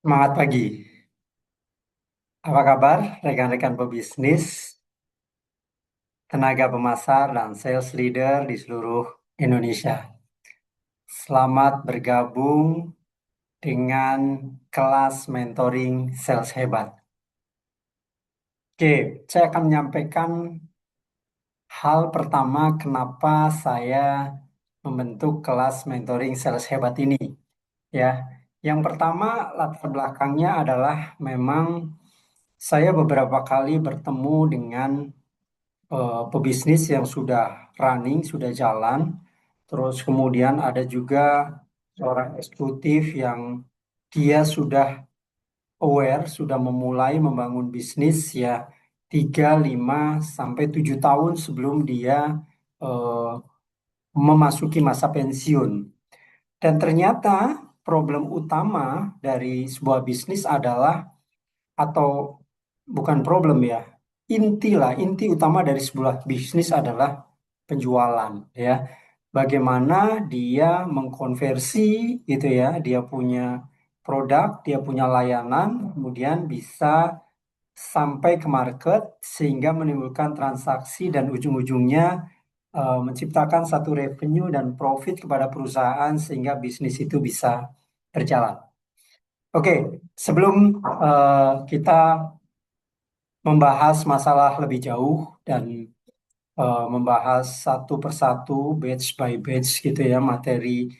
Semangat pagi. Apa kabar rekan-rekan pebisnis, tenaga pemasar, dan sales leader di seluruh Indonesia? Selamat bergabung dengan kelas mentoring sales hebat. Oke, saya akan menyampaikan hal pertama kenapa saya membentuk kelas mentoring sales hebat ini. Ya, yang pertama latar belakangnya adalah memang saya beberapa kali bertemu dengan pebisnis yang sudah running, sudah jalan. Terus kemudian ada juga seorang eksekutif yang dia sudah aware, sudah memulai membangun bisnis ya 3, 5, sampai 7 tahun sebelum dia eh, memasuki masa pensiun. Dan ternyata problem utama dari sebuah bisnis adalah atau bukan problem ya. Inti utama dari sebuah bisnis adalah penjualan ya. Bagaimana dia mengkonversi gitu ya, dia punya produk, dia punya layanan, kemudian bisa sampai ke market sehingga menimbulkan transaksi dan ujung-ujungnya menciptakan satu revenue dan profit kepada perusahaan sehingga bisnis itu bisa berjalan. Oke, sebelum kita membahas masalah lebih jauh dan membahas satu persatu, batch by batch gitu ya, materi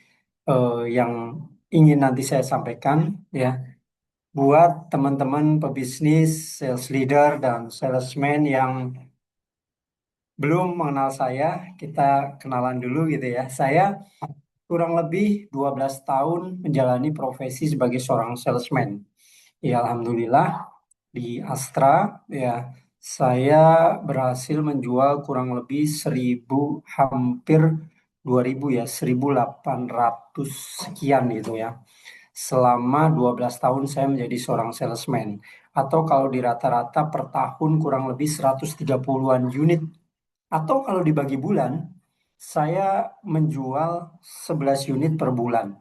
yang ingin nanti saya sampaikan ya, buat teman-teman pebisnis, sales leader dan salesman yang belum mengenal saya, kita kenalan dulu gitu ya. Saya kurang lebih 12 tahun menjalani profesi sebagai seorang salesman. Ya, alhamdulillah di Astra ya saya berhasil menjual kurang lebih 1.000, hampir 2.000 ya, 1.800 sekian gitu ya. Selama 12 tahun saya menjadi seorang salesman, atau kalau di rata-rata per tahun kurang lebih 130-an unit, atau kalau dibagi bulan saya menjual 11 unit per bulan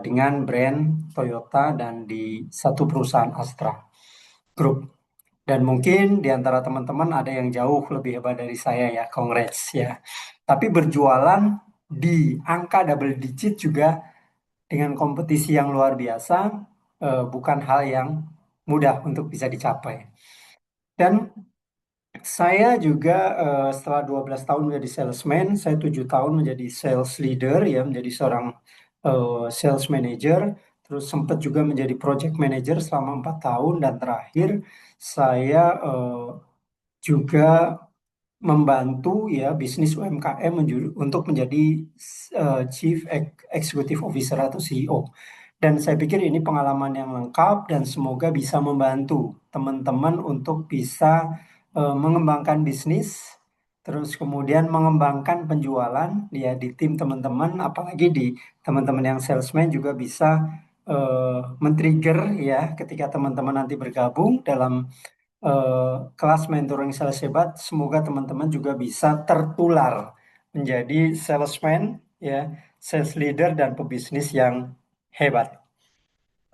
dengan brand Toyota dan di satu perusahaan Astra Group. Dan mungkin di antara teman-teman ada yang jauh lebih hebat dari saya ya, congrats ya. Tapi berjualan di angka double digit juga dengan kompetisi yang luar biasa bukan hal yang mudah untuk bisa dicapai. Dan saya juga setelah 12 tahun menjadi salesman, saya 7 tahun menjadi sales leader ya, menjadi seorang sales manager, terus sempat juga menjadi project manager selama 4 tahun dan terakhir saya juga membantu ya bisnis UMKM untuk menjadi Chief Executive Officer atau CEO. Dan saya pikir ini pengalaman yang lengkap dan semoga bisa membantu teman-teman untuk bisa mengembangkan bisnis, terus kemudian mengembangkan penjualan ya di tim teman-teman, apalagi di teman-teman yang salesman juga bisa men-trigger ya ketika teman-teman nanti bergabung dalam kelas mentoring sales hebat, semoga teman-teman juga bisa tertular menjadi salesman, ya, sales leader dan pebisnis yang hebat.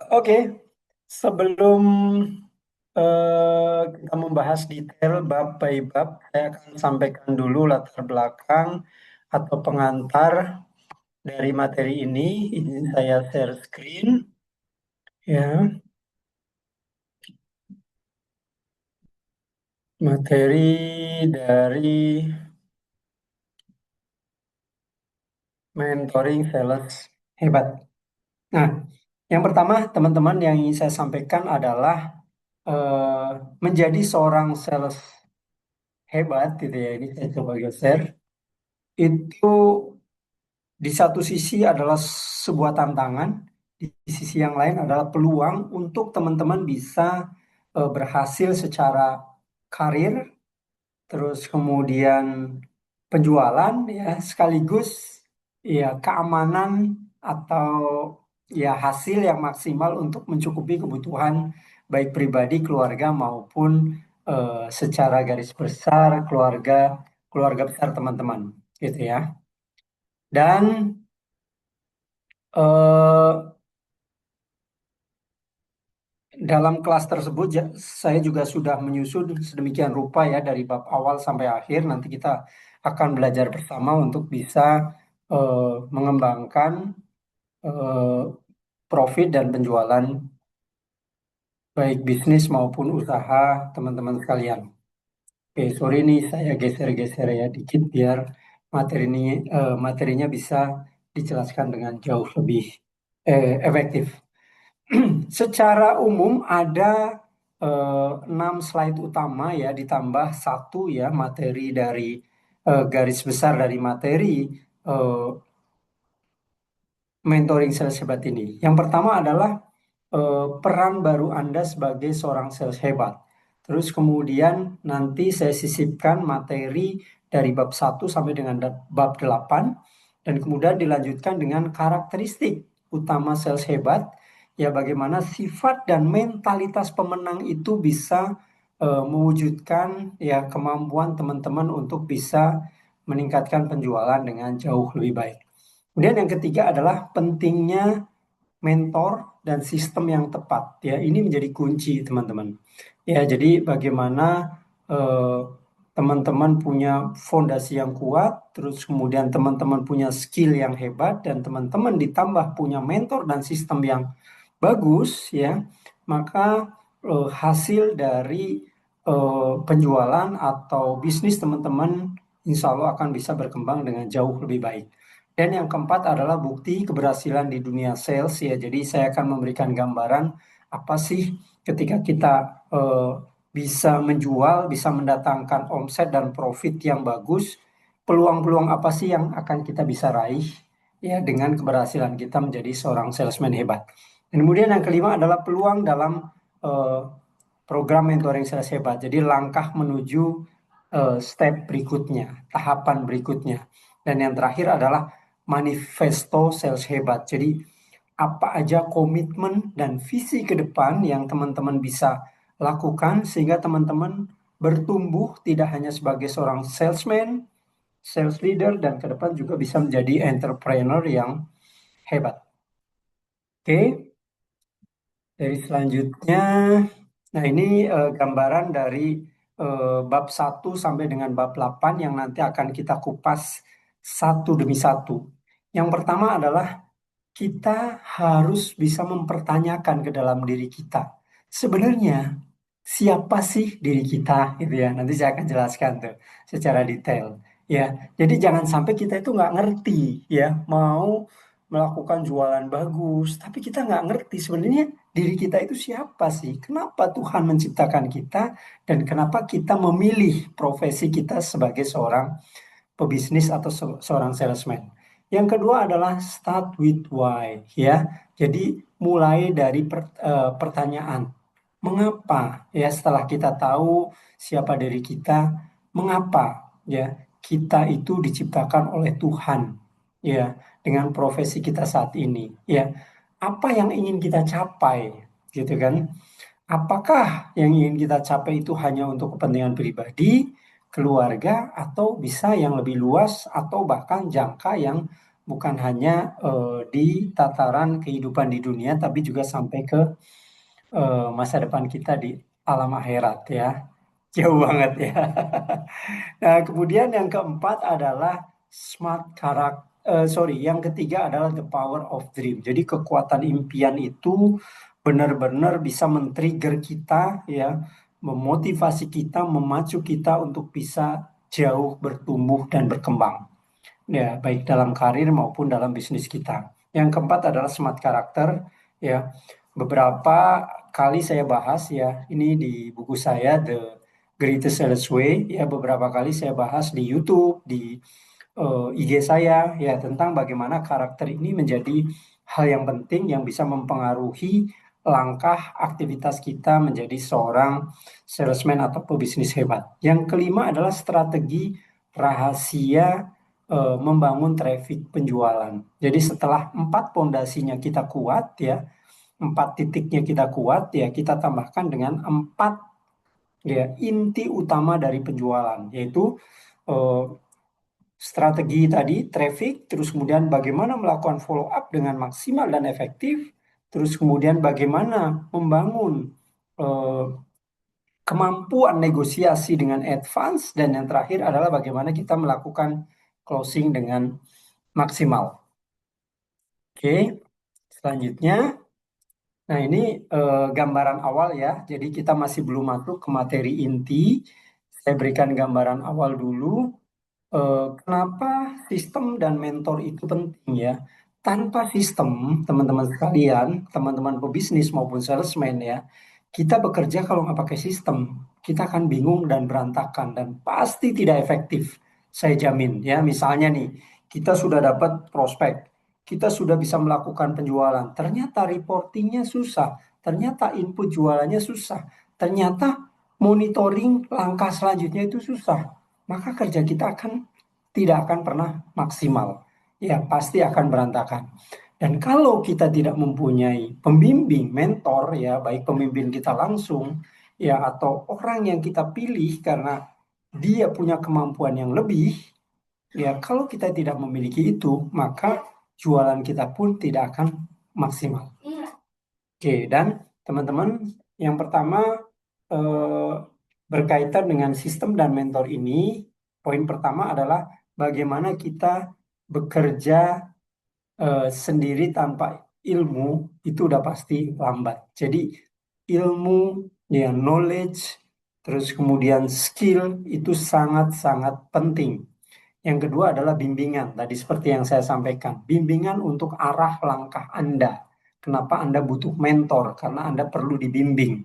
Oke, sebelum kita membahas detail bab by bab, saya akan sampaikan dulu latar belakang atau pengantar dari materi ini. Ini saya share screen, ya, materi dari mentoring sales hebat. Nah, yang pertama teman-teman yang ingin saya sampaikan adalah eh, menjadi seorang sales hebat gitu ya. Ini saya coba geser. Itu di satu sisi adalah sebuah tantangan, di sisi yang lain adalah peluang untuk teman-teman bisa berhasil secara karir, terus kemudian penjualan ya sekaligus ya keamanan atau ya hasil yang maksimal untuk mencukupi kebutuhan baik pribadi, keluarga maupun secara garis besar keluarga keluarga besar teman-teman gitu ya. Dan, eh, dalam kelas tersebut saya juga sudah menyusun sedemikian rupa ya dari bab awal sampai akhir. Nanti kita akan belajar bersama untuk bisa mengembangkan eh, profit dan penjualan baik bisnis maupun usaha teman-teman sekalian. Oke, sorry nih saya geser-geser ya dikit biar materinya bisa dijelaskan dengan jauh lebih efektif. Secara umum ada 6 slide utama ya ditambah satu ya materi dari garis besar dari materi eh, mentoring sales hebat ini. Yang pertama adalah peran baru Anda sebagai seorang sales hebat. Terus kemudian nanti saya sisipkan materi dari bab 1 sampai dengan bab 8 dan kemudian dilanjutkan dengan karakteristik utama sales hebat, ya bagaimana sifat dan mentalitas pemenang itu bisa mewujudkan ya kemampuan teman-teman untuk bisa meningkatkan penjualan dengan jauh lebih baik. Kemudian yang ketiga adalah pentingnya mentor dan sistem yang tepat. Ya, ini menjadi kunci teman-teman. Ya, jadi bagaimana eh, teman-teman punya fondasi yang kuat, terus kemudian teman-teman punya skill yang hebat dan teman-teman ditambah punya mentor dan sistem yang bagus, ya, maka hasil dari penjualan atau bisnis teman-teman insya Allah akan bisa berkembang dengan jauh lebih baik. Dan yang keempat adalah bukti keberhasilan di dunia sales ya. Jadi saya akan memberikan gambaran apa sih ketika kita bisa menjual, bisa mendatangkan omset dan profit yang bagus, peluang-peluang apa sih yang akan kita bisa raih ya dengan keberhasilan kita menjadi seorang salesman hebat. Dan kemudian yang kelima adalah peluang dalam eh, program mentoring sales hebat. Jadi langkah menuju step berikutnya, tahapan berikutnya. Dan yang terakhir adalah manifesto sales hebat. Jadi apa aja komitmen dan visi ke depan yang teman-teman bisa lakukan sehingga teman-teman bertumbuh tidak hanya sebagai seorang salesman, sales leader, dan ke depan juga bisa menjadi entrepreneur yang hebat. Oke, dari selanjutnya, nah ini gambaran dari bab 1 sampai dengan bab 8 yang nanti akan kita kupas satu demi satu. Yang pertama adalah kita harus bisa mempertanyakan ke dalam diri kita. Sebenarnya siapa sih diri kita gitu ya. Nanti saya akan jelaskan tuh secara detail. Ya, jadi jangan sampai kita itu nggak ngerti ya mau melakukan jualan bagus, tapi kita nggak ngerti sebenarnya diri kita itu siapa sih? Kenapa Tuhan menciptakan kita dan kenapa kita memilih profesi kita sebagai seorang pebisnis atau seorang salesman. Yang kedua adalah start with why ya. Jadi mulai dari pertanyaan mengapa ya setelah kita tahu siapa diri kita, mengapa ya kita itu diciptakan oleh Tuhan ya dengan profesi kita saat ini ya. Apa yang ingin kita capai gitu kan? Apakah yang ingin kita capai itu hanya untuk kepentingan pribadi, keluarga, atau bisa yang lebih luas, atau bahkan jangka yang bukan hanya di tataran kehidupan di dunia, tapi juga sampai ke masa depan kita di alam akhirat ya. Jauh banget ya. Nah, kemudian yang keempat adalah smart karakter. Sorry, yang ketiga adalah the power of dream. Jadi kekuatan impian itu benar-benar bisa men-trigger kita ya, memotivasi kita, memacu kita untuk bisa jauh bertumbuh dan berkembang. Ya, baik dalam karir maupun dalam bisnis kita. Yang keempat adalah smart karakter ya. Beberapa kali saya bahas ya, ini di buku saya The Greatest Sales Way ya, beberapa kali saya bahas di YouTube, di IG saya ya tentang bagaimana karakter ini menjadi hal yang penting yang bisa mempengaruhi langkah aktivitas kita menjadi seorang salesman atau pebisnis hebat. Yang kelima adalah strategi rahasia membangun traffic penjualan. Jadi setelah 4 pondasinya kita kuat ya, 4 titiknya kita kuat ya, kita tambahkan dengan 4 ya inti utama dari penjualan, yaitu eh, strategi tadi, traffic, terus kemudian bagaimana melakukan follow up dengan maksimal dan efektif, terus kemudian bagaimana membangun eh, kemampuan negosiasi dengan advance, dan yang terakhir adalah bagaimana kita melakukan closing dengan maksimal. Oke, selanjutnya, nah ini gambaran awal ya. Jadi kita masih belum masuk ke materi inti. Saya berikan gambaran awal dulu. Kenapa sistem dan mentor itu penting ya? Tanpa sistem, teman-teman sekalian, teman-teman pebisnis maupun salesman ya, kita bekerja kalau nggak pakai sistem, kita akan bingung dan berantakan dan pasti tidak efektif. Saya jamin ya. Misalnya nih, kita sudah dapat prospek, kita sudah bisa melakukan penjualan, ternyata reportingnya susah, ternyata input jualannya susah, ternyata monitoring langkah selanjutnya itu susah, maka kerja kita tidak akan pernah maksimal. Ya, pasti akan berantakan. Dan kalau kita tidak mempunyai pembimbing, mentor, ya, baik pemimpin kita langsung, ya, atau orang yang kita pilih karena dia punya kemampuan yang lebih, ya, kalau kita tidak memiliki itu, maka jualan kita pun tidak akan maksimal. Oke, dan teman-teman, yang pertama eh, berkaitan dengan sistem dan mentor ini, poin pertama adalah bagaimana kita bekerja sendiri tanpa ilmu itu udah pasti lambat. Jadi ilmu, ya knowledge, terus kemudian skill itu sangat-sangat penting. Yang kedua adalah bimbingan. Tadi seperti yang saya sampaikan, bimbingan untuk arah langkah Anda. Kenapa Anda butuh mentor? Karena Anda perlu dibimbing.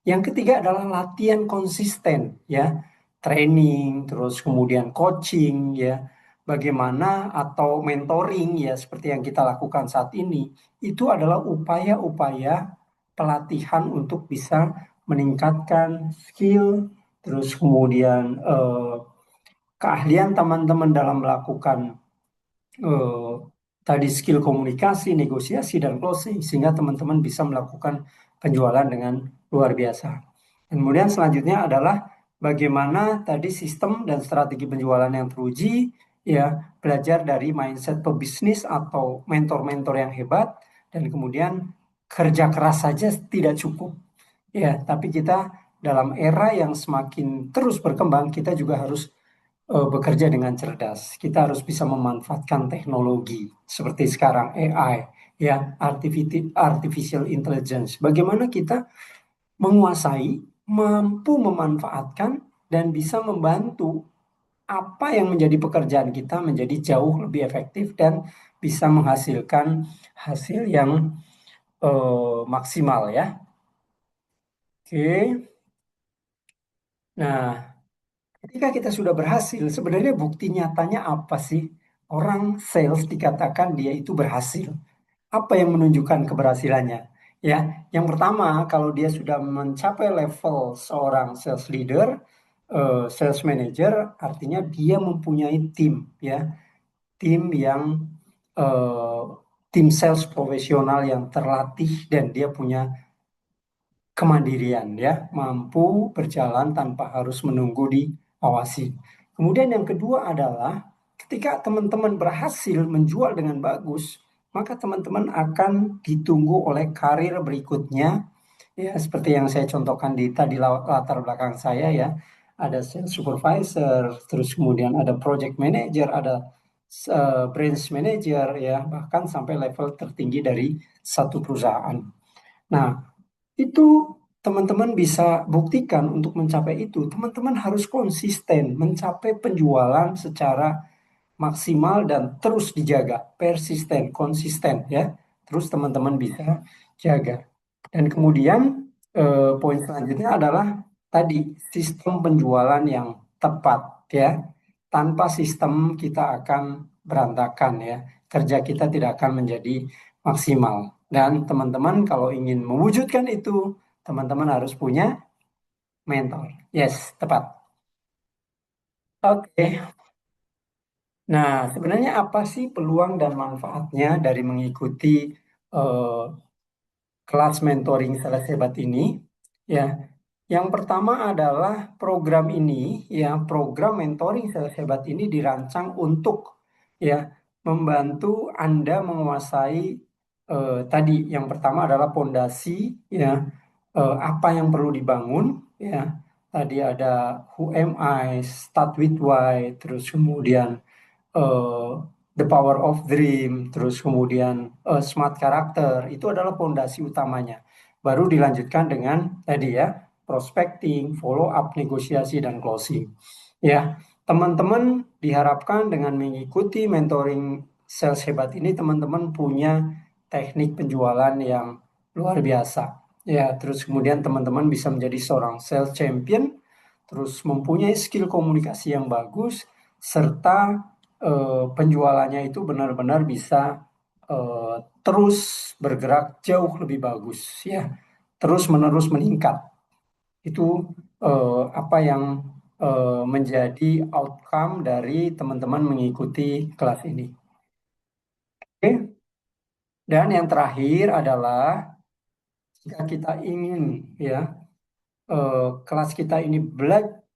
Yang ketiga adalah latihan konsisten, ya, training, terus kemudian coaching, ya, bagaimana atau mentoring, ya, seperti yang kita lakukan saat ini, itu adalah upaya-upaya pelatihan untuk bisa meningkatkan skill, terus kemudian keahlian teman-teman dalam melakukan eh, tadi skill komunikasi, negosiasi, dan closing, sehingga teman-teman bisa melakukan penjualan dengan luar biasa. Kemudian selanjutnya adalah bagaimana tadi sistem dan strategi penjualan yang teruji, ya, belajar dari mindset pebisnis atau mentor-mentor yang hebat, dan kemudian kerja keras saja tidak cukup, ya, tapi kita dalam era yang semakin terus berkembang, kita juga harus bekerja dengan cerdas. Kita harus bisa memanfaatkan teknologi seperti sekarang AI, ya, artificial intelligence. Bagaimana kita menguasai, mampu memanfaatkan dan bisa membantu apa yang menjadi pekerjaan kita menjadi jauh lebih efektif dan bisa menghasilkan hasil yang maksimal ya. Oke. Nah, ketika kita sudah berhasil, sebenarnya bukti nyatanya apa sih? Orang sales dikatakan dia itu berhasil. Apa yang menunjukkan keberhasilannya? Ya, yang pertama, kalau dia sudah mencapai level seorang sales leader, sales manager, artinya dia mempunyai tim, ya, tim yang eh, tim sales profesional yang terlatih dan dia punya kemandirian, ya, mampu berjalan tanpa harus menunggu diawasi. Kemudian yang kedua adalah ketika teman-teman berhasil menjual dengan bagus, maka teman-teman akan ditunggu oleh karir berikutnya, ya, seperti yang saya contohkan di tadi latar belakang saya, ya. Ada sales supervisor, terus kemudian ada project manager, ada branch manager, ya, bahkan sampai level tertinggi dari satu perusahaan. Nah, itu teman-teman bisa buktikan untuk mencapai itu. Teman-teman harus konsisten mencapai penjualan secara maksimal dan terus dijaga, persisten, konsisten, ya. Terus teman-teman bisa jaga. Dan kemudian poin selanjutnya adalah tadi sistem penjualan yang tepat, ya. Tanpa sistem kita akan berantakan, ya. Kerja kita tidak akan menjadi maksimal. Dan teman-teman kalau ingin mewujudkan itu, teman-teman harus punya mentor. Yes, tepat. Oke. Nah, sebenarnya apa sih peluang dan manfaatnya dari mengikuti eh, kelas mentoring Sales Hebat ini? Ya, yang pertama adalah program ini, ya, program mentoring Sales Hebat ini dirancang untuk, ya, membantu Anda menguasai tadi yang pertama adalah pondasi, ya, apa yang perlu dibangun, ya. Tadi ada who am I, start with why, terus kemudian eh, The Power of Dream, terus kemudian Smart Character, itu adalah fondasi utamanya. Baru dilanjutkan dengan tadi ya, prospecting, follow up, negosiasi, dan closing. Ya, teman-teman diharapkan dengan mengikuti mentoring sales hebat ini, teman-teman punya teknik penjualan yang luar biasa. Ya, terus kemudian teman-teman bisa menjadi seorang sales champion, terus mempunyai skill komunikasi yang bagus, serta penjualannya itu benar-benar bisa terus bergerak jauh lebih bagus, ya, terus menerus meningkat. Itu apa yang menjadi outcome dari teman-teman mengikuti kelas ini. Oke. Dan yang terakhir adalah jika kita ingin, ya, kelas kita ini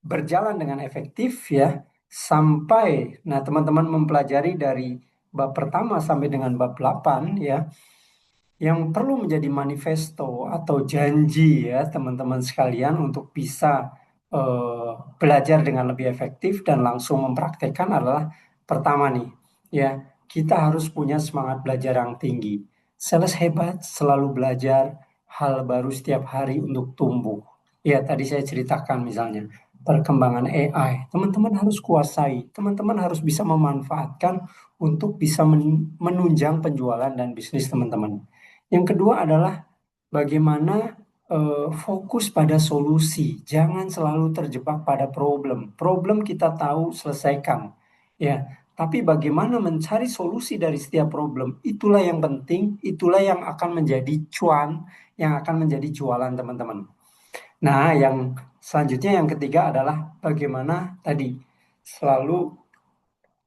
berjalan dengan efektif, ya, sampai, nah, teman-teman mempelajari dari bab pertama sampai dengan bab 8, ya, yang perlu menjadi manifesto atau janji, ya, teman-teman sekalian, untuk bisa eh, belajar dengan lebih efektif dan langsung mempraktekkan adalah pertama nih, ya, kita harus punya semangat belajar yang tinggi. Sales hebat selalu belajar hal baru setiap hari untuk tumbuh. Ya, tadi saya ceritakan misalnya perkembangan AI, teman-teman harus kuasai, teman-teman harus bisa memanfaatkan untuk bisa menunjang penjualan dan bisnis teman-teman. Yang kedua adalah bagaimana fokus pada solusi. Jangan selalu terjebak pada problem. Problem kita tahu, selesaikan. Ya, tapi bagaimana mencari solusi dari setiap problem, itulah yang penting, itulah yang akan menjadi cuan, yang akan menjadi jualan teman-teman. Nah, yang selanjutnya yang ketiga adalah bagaimana tadi selalu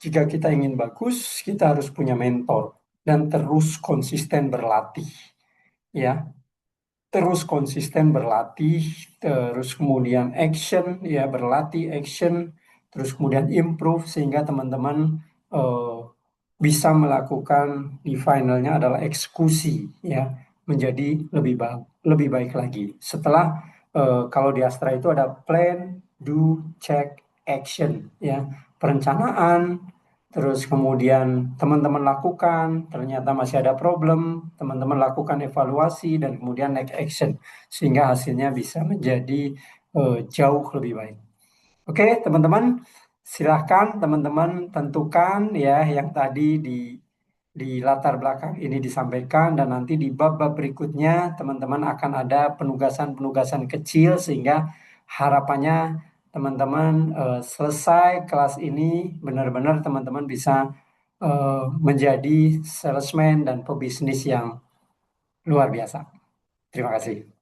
jika kita ingin bagus, kita harus punya mentor dan terus konsisten berlatih, ya, terus konsisten berlatih, terus kemudian action, ya, berlatih action, terus kemudian improve sehingga teman-teman eh, bisa melakukan di finalnya adalah eksekusi, ya, menjadi lebih baik lagi. Setelah kalau di Astra itu ada plan, do, check, action, ya, perencanaan, terus kemudian teman-teman lakukan, ternyata masih ada problem, teman-teman lakukan evaluasi dan kemudian next action sehingga hasilnya bisa menjadi jauh lebih baik. Oke, teman-teman, silahkan teman-teman tentukan, ya, yang tadi di latar belakang ini disampaikan, dan nanti di bab-bab berikutnya teman-teman akan ada penugasan-penugasan kecil sehingga harapannya teman-teman selesai kelas ini benar-benar teman-teman bisa menjadi salesman dan pebisnis yang luar biasa. Terima kasih.